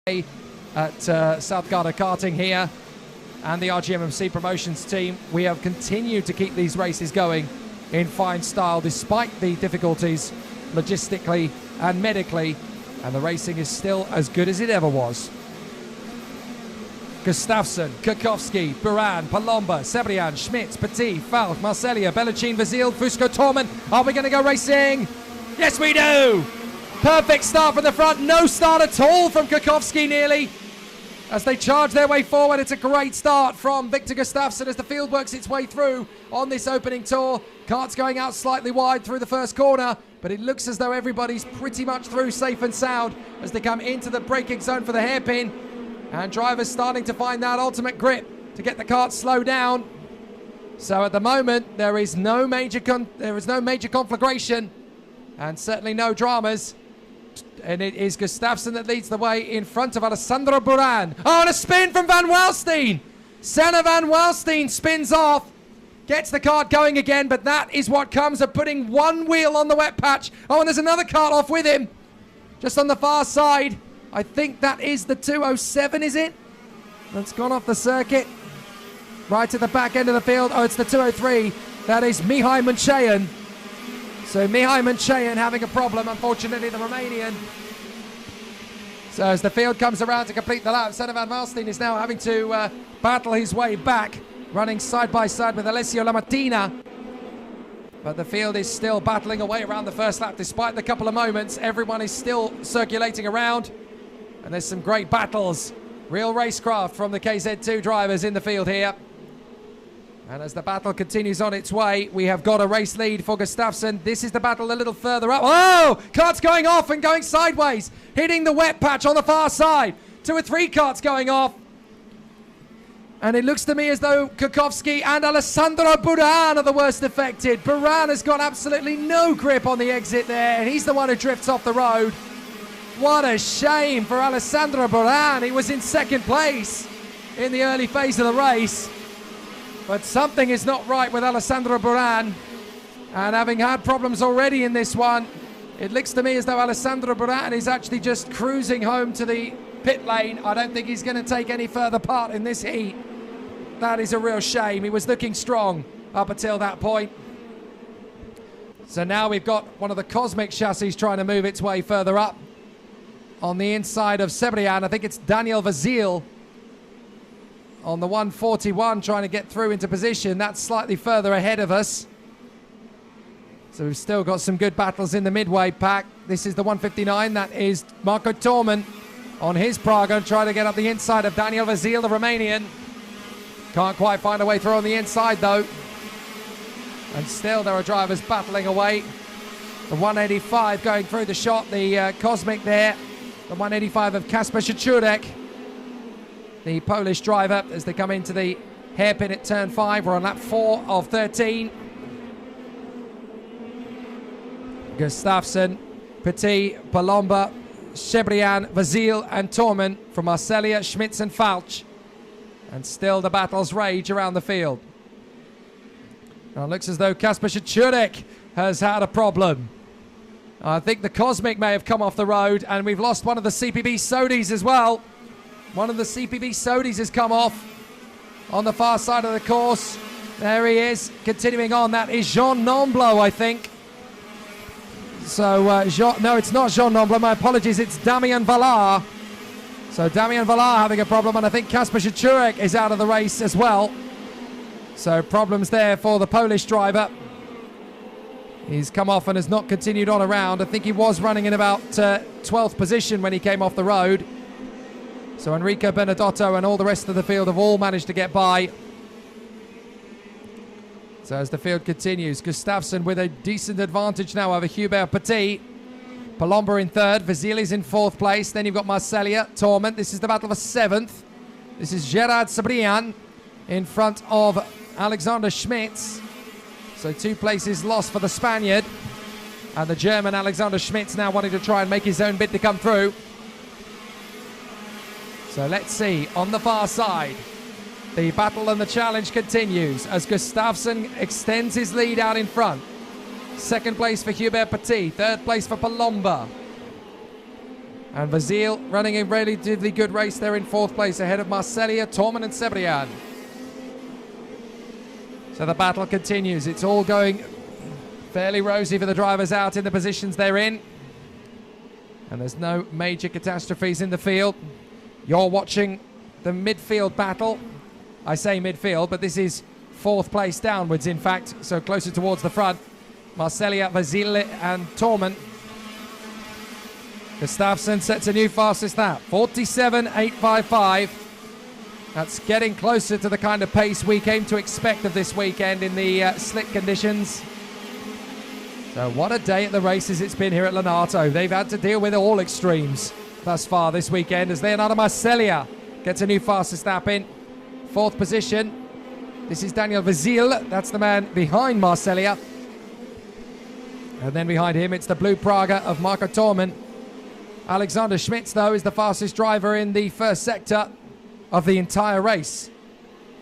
at South Garda Karting here and the RGMMC promotions team. We have continued to keep these races going in fine style despite the difficulties logistically and medically, and the racing is still as good as it ever was. Gustafsson, Kukowski, Buran, Palomba, Sebrian, Schmitz, Petit, Falk, Marcellia, Bellucin, Vasile, Fusco, Torman. Are we going to go racing? Yes, we do! Perfect start from the front. No start at all from Kukowski nearly. As they charge their way forward, it's a great start from Victor Gustafsson as the field works its way through on this opening tour. Karts going out slightly wide through the first corner, but it looks as though everybody's pretty much through safe and sound as they come into the braking zone for the hairpin. And drivers starting to find that ultimate grip to get the kart slow down. So at the moment, there is no major conflagration and certainly no dramas. And it is Gustafsson that leads the way in front of Alessandro Buran. Oh, and a spin from Van Welsteen. Senna Van Welsteen spins off. Gets the kart going again, but that is what comes of putting one wheel on the wet patch. Oh, and there's another kart off with him. Just on the far side. I think that is the 207, is it? That's gone off the circuit. Right at the back end of the field. Oh, it's the 203. That is Mihai Munchean. So Mihai Munchean having a problem, unfortunately, the Romanian. So as the field comes around to complete the lap, Senna Van Welsteen is now having to battle his way back, running side by side with Alessio Lamattina. But the field is still battling away around the first lap, despite the couple of moments. Everyone is still circulating around. And there's some great battles. Real racecraft from the KZ2 drivers in the field here. And as the battle continues on its way, we have got a race lead for Gustafsson. This is the battle a little further up. Oh! Karts going off and going sideways. Hitting the wet patch on the far side. 2 or 3 karts going off. And it looks to me as though Kukowski and Alessandro Buran are the worst affected. Buran has got absolutely no grip on the exit there. And he's the one who drifts off the road. What a shame for Alessandro Buran. He was in second place in the early phase of the race. But something is not right with Alessandro Buran. And having had problems already in this one, it looks to me as though Alessandro Buran is actually just cruising home to the pit lane. I don't think he's going to take any further part in this heat. That is a real shame. He was looking strong up until that point. So now we've got one of the Cosmic chassis trying to move its way further up. On the inside of Sebrian, I think it's Daniel Vasile on the 141 trying to get through into position. That's slightly further ahead of us. So we've still got some good battles in the midway pack. This is the 159. That is Marco Torman on his Praga, trying to get up the inside of Daniel Vasile, the Romanian. Can't quite find a way through on the inside though. And still there are drivers battling away. The 185 going through the shot, the Cosmic there. The 185 of Kasper Szczurek, the Polish driver, as they come into the hairpin at turn 5. We're on lap 4 of 13. Gustafsson, Petit, Palomba, Sebrian, Vasile and Torman from Marcellia, Schmitz and Falch. And still the battles rage around the field. Now it looks as though Kasper Szczurek has had a problem. I think the Cosmic may have come off the road, and we've lost one of the CPB Sodis as well. One of the CPB Sodis has come off on the far side of the course. There he is, continuing on. That is Jean Nomblot, I think. So, no, it's not Jean Nomblot. My apologies, it's Damien Valar. So Damien Valar having a problem, and I think Kasper Szczurek is out of the race as well. So problems there for the Polish driver. He's come off and has not continued on around. I think he was running in about 12th position when he came off the road. So Enrico Benedotto and all the rest of the field have all managed to get by. So as the field continues, Gustafsson with a decent advantage now over Hubert Petit. Palomba in 3rd, Vasile's in 4th place. Then you've got Marcellia, Torment. This is the battle for 7th. This is Gerard Sebrian in front of Alexander Schmitz. So 2 places lost for the Spaniard. And the German Alexander Schmitz now wanting to try and make his own bid to come through. So let's see, on the far side, the battle and the challenge continues as Gustafsson extends his lead out in front. 2nd place for Hubert Petit, 3rd place for Palomba. And Vasile running a relatively good race there in 4th place ahead of Marselia, Torman and Cebrian. So the battle continues. It's all going fairly rosy for the drivers out in the positions they're in. And there's no major catastrophes in the field. You're watching the midfield battle. I say midfield, but this is 4th place downwards, in fact, so closer towards the front. Marselia, Vasile and Torman. Gustafsson sets a new fastest lap, 47.855. That's getting closer to the kind of pace we came to expect of this weekend in the slick conditions. So what a day at the races it's been here at Lonato. They've had to deal with all extremes thus far this weekend as Leonardo Marselia gets a new fastest lap in 4th position. This is Daniel Vasile. That's the man behind Marselia. And then behind him, it's the Blue Praga of Marco Torman. Alexander Schmitz, though, is the fastest driver in the first sector of the entire race.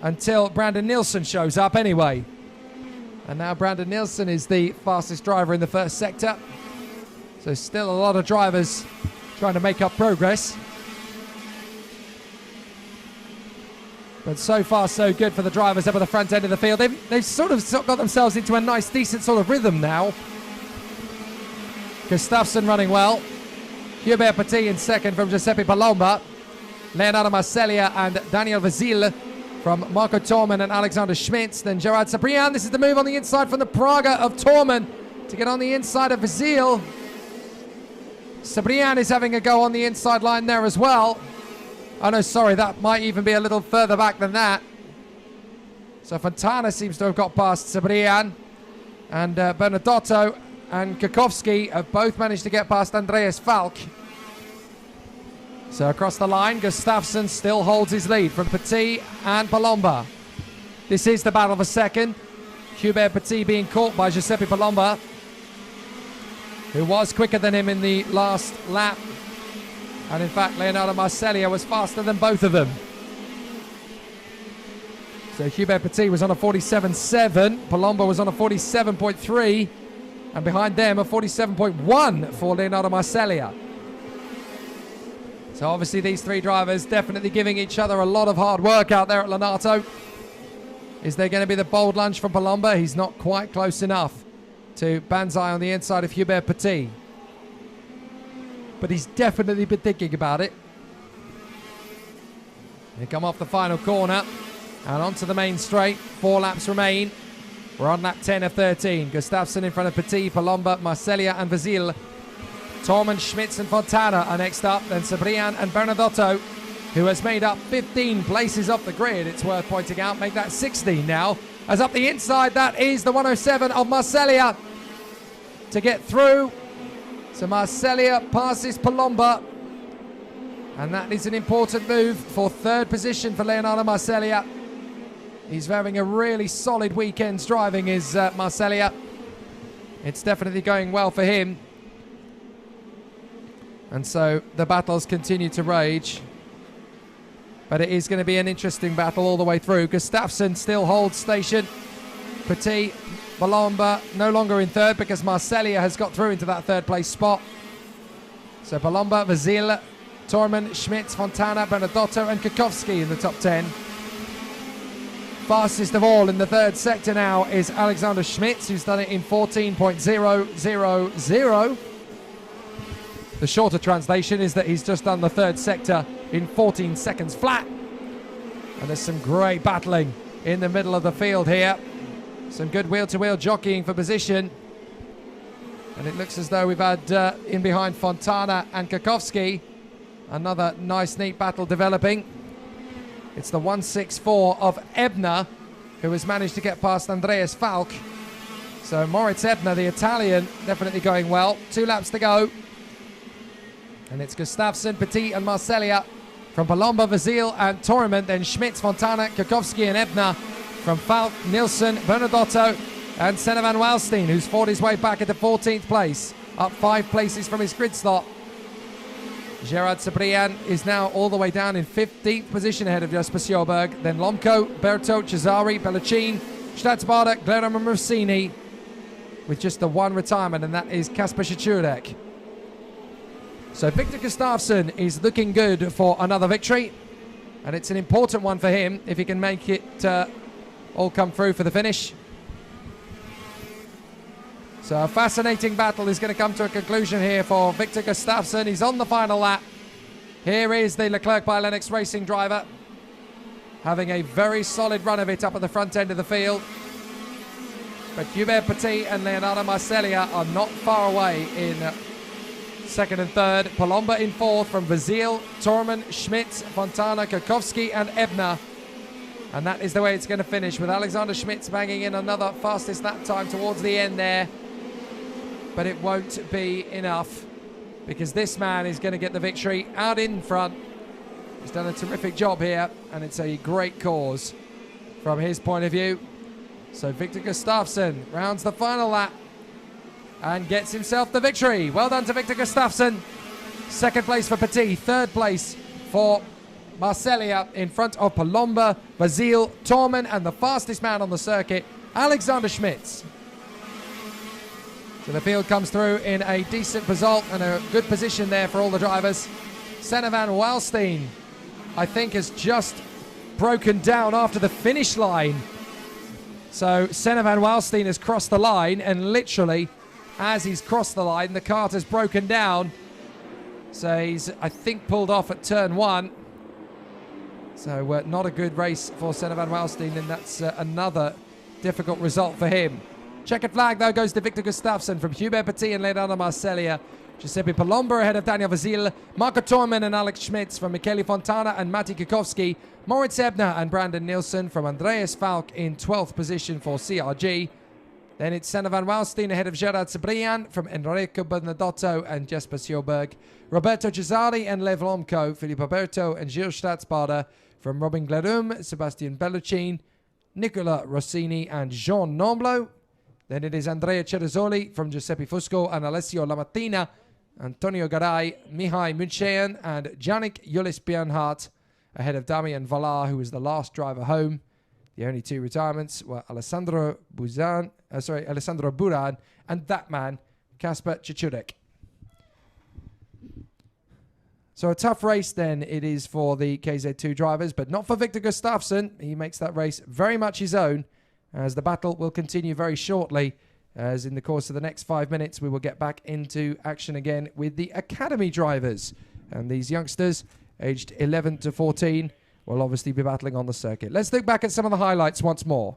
Until Brandon Nielsen shows up anyway. And now Brandon Nielsen is the fastest driver in the first sector. So still a lot of drivers trying to make up progress. But so far so good for the drivers up at the front end of the field. They've sort of got themselves into a nice, decent sort of rhythm now. Gustafsson running well. Hubert Petit in second from Giuseppe Palomba. Leonardo Marselia and Daniel Vasile from Marco Torman and Alexander Schmitz. Then Gerard Cebrian. This is the move on the inside from the Praga of Torman to get on the inside of Vasile. Cebrian is having a go on the inside line there as well. Oh no, sorry, that might even be a little further back than that. So Fontana seems to have got past Cebrian. And Bernardotto and Kakowski have both managed to get past Andreas Falk. So across the line, Gustafsson still holds his lead from Petit and Palomba. This is the battle for second. Hubert Petit being caught by Giuseppe Palomba, who was quicker than him in the last lap. And in fact, Leonardo Marselia was faster than both of them. So Hubert Petit was on a 47.7, Palomba was on a 47.3, and behind them a 47.1 for Leonardo Marselia. So obviously these three drivers definitely giving each other a lot of hard work out there at Lonato. Is there going to be the bold lunge from Palomba? He's not quite close enough to Banzai on the inside of Hubert Petit. But he's definitely been thinking about it. They come off the final corner and onto the main straight. 4 laps remain. We're on lap 10 of 13. Gustafsson in front of Petit, Palomba, Marselia and Vasile. Torman, Schmitz and Fontana are next up. Then Cebrian and Bernardotto, who has made up 15 places off the grid, it's worth pointing out, make that 16 now. As up the inside, that is the 107 of Marselia to get through. So Marselia passes Palomba. And that is an important move for 3rd position for Leonardo Marselia. He's having a really solid weekend's driving, is Marselia. It's definitely going well for him. And so the battles continue to rage. But it is going to be an interesting battle all the way through. Gustafsson still holds station. Petit, Palomba no longer in 3rd because Marselia has got through into that 3rd place spot. So Palomba, Vasile, Torman, Schmitz, Fontana, Bernardotto and Kakowski in the top 10. Fastest of all in the 3rd sector now is Alexander Schmitz, who's done it in 14.000. The shorter translation is that he's just done the 3rd sector in 14 seconds flat. And there's some great battling in the middle of the field here. Some good wheel-to-wheel jockeying for position. And it looks as though we've had in behind Fontana and Kakowski. Another nice, neat battle developing. It's the 164 of Ebner, who has managed to get past Andreas Falk. So Moritz Ebner, the Italian, definitely going well. 2 laps to go. And it's Gustafsson, Petit and Marselia from Palomba, Vasile and Torman. Then Schmitz, Fontana, Kakowski and Ebner from Falk, Nielsen, Bernardotto and Senna van Waalstein, who's fought his way back into 14th place. Up 5 places from his grid slot. Gerard Cebrian is now all the way down in 15th position ahead of Jasper Sjoberg. Then Lomko, Berto, Cesari, Bellacin, Stadsbader, Glerham and Rossini with just the 1 retirement, and that is Kasper Schachurek. So Victor Gustafsson is looking good for another victory, and it's an important one for him if he can make it all come through for the finish. So a fascinating battle is going to come to a conclusion here for Victor Gustafsson. He's on the final lap. Here is the Leclerc by Lennox Racing driver, having a very solid run of it up at the front end of the field. But Hubert Petit and Leonardo Marsiglia are not far away in second and third. Palomba in fourth from Vasile, Torman, Schmitz, Fontana, Kukowski and Ebner. And that is the way it's going to finish, with Alexander Schmitz banging in another fastest lap time towards the end there. But it won't be enough, because this man is going to get the victory out in front. He's done a terrific job here, and it's a great cause from his point of view. So Victor Gustafsson rounds the final lap and gets himself the victory. Well done to Victor Gustafsson. Second place for Petit, third place for Marsiglia, in front of Palomba, Vasile, Torman, and the fastest man on the circuit, Alexander Schmitz. So the field comes through in a decent result and a good position there for all the drivers. Senna van Waalstein, I think, has just broken down after the finish line. So Senna van Waalstein has crossed the line, and literally as he's crossed the line, the kart has broken down. So he's, I think, pulled off at turn one. So not a good race for Senna van Waalstein, and that's another difficult result for him. Checkered flag, though, goes to Victor Gustafsson from Hubert Petit and Leonardo Marsiglia. Giuseppe Palomba ahead of Daniel Vasile. Marco Torman and Alex Schmitz from Michele Fontana and Matti Kukowski. Moritz Ebner and Brandon Nielsen from Andreas Falk in 12th position for CRG. Then it's Senna van Waalstein ahead of Gerard Cebrian from Enrico Bernardotto and Jesper Sjoberg. Roberto Cesari and Lev Lomko, Filippo Berto and Gilles Stadsbader from Robin Glerum, Sebastian Bellucin, Nicola Rossini and Jean Nomblo. Then it is Andrea Ceresoli from Giuseppe Fusco and Alessio Lamattina, Antonio Garay, Mihai Munchean and Jannik Julis Bernhardt ahead of Damian Valar, who was the last driver home. The only two retirements were Alessandro Buran and that man, Kasper Cichurek. So a tough race then it is for the KZ2 drivers, but not for Victor Gustafsson. He makes that race very much his own, as the battle will continue very shortly, as in the course of the next 5 minutes we will get back into action again with the academy drivers. And these youngsters, aged 11 to 14, will obviously be battling on the circuit. Let's look back at some of the highlights once more.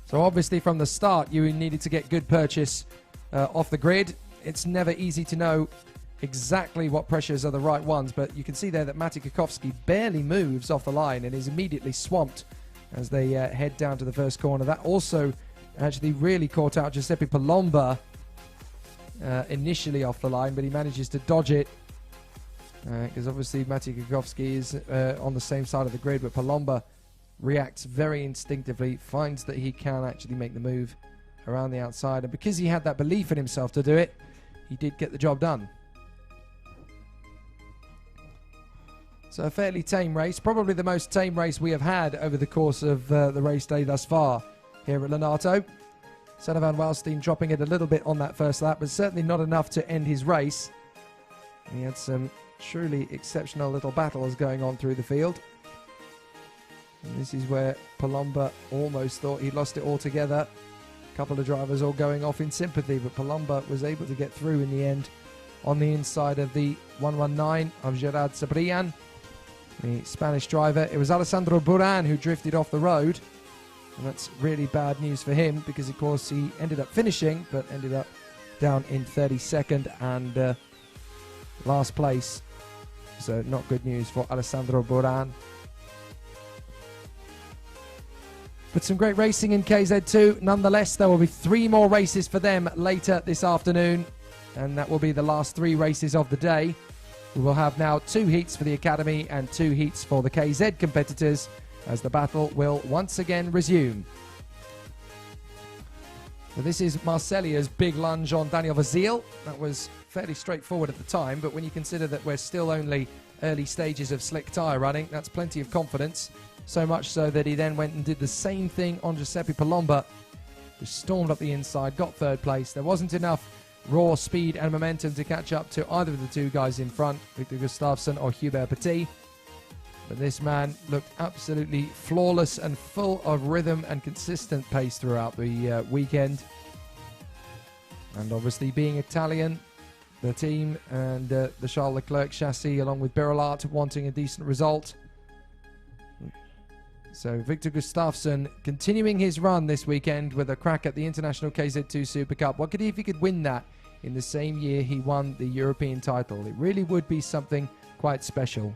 So obviously from the start you needed to get good purchase off the grid. It's never easy to know exactly what pressures are the right ones, but you can see there that Matti Kukowski barely moves off the line and is immediately swamped as they head down to the first corner. That also actually really caught out Giuseppe Palomba initially off the line, but he manages to dodge it because obviously Matti Kukowski is on the same side of the grid, but Palomba reacts very instinctively, finds that he can actually make the move around the outside, and because he had that belief in himself to do it, he did get the job done. So a fairly tame race, probably the most tame race we have had over the course of the race day thus far here at Lonato. Senna van Waalstein dropping it a little bit on that first lap, but certainly not enough to end his race. And he had some truly exceptional little battles going on through the field. And this is where Palomba almost thought he'd lost it altogether. A couple of drivers all going off in sympathy, but Palomba was able to get through in the end on the inside of the 119 of Gerard Cebrian, the Spanish driver. It was Alessandro Buran who drifted off the road, and that's really bad news for him because of course he ended up finishing but ended up down in 32nd and last place, so not good news for Alessandro Buran. But some great racing in KZ2 nonetheless. There will be 3 more races for them later this afternoon, and that will be the last 3 races of the day. We will have now 2 heats for the Academy and 2 heats for the KZ competitors as the battle will once again resume. So this is Marsiglia's big lunge on Daniel Vasile. That was fairly straightforward at the time, but when you consider that we're still only early stages of slick tyre running, that's plenty of confidence. So much so that he then went and did the same thing on Giuseppe Palomba just stormed up the inside, got third place. There wasn't enough raw speed and momentum to catch up to either of the two guys in front, Victor Gustafsson or Hubert Petit. But this man looked absolutely flawless and full of rhythm and consistent pace throughout the weekend. And obviously being Italian, the team and the Charles Leclerc chassis along with Birolart wanting a decent result. So Victor Gustafsson continuing his run this weekend with a crack at the International KZ2 Super Cup. What could he if he could win that in the same year he won the European title? It really would be something quite special.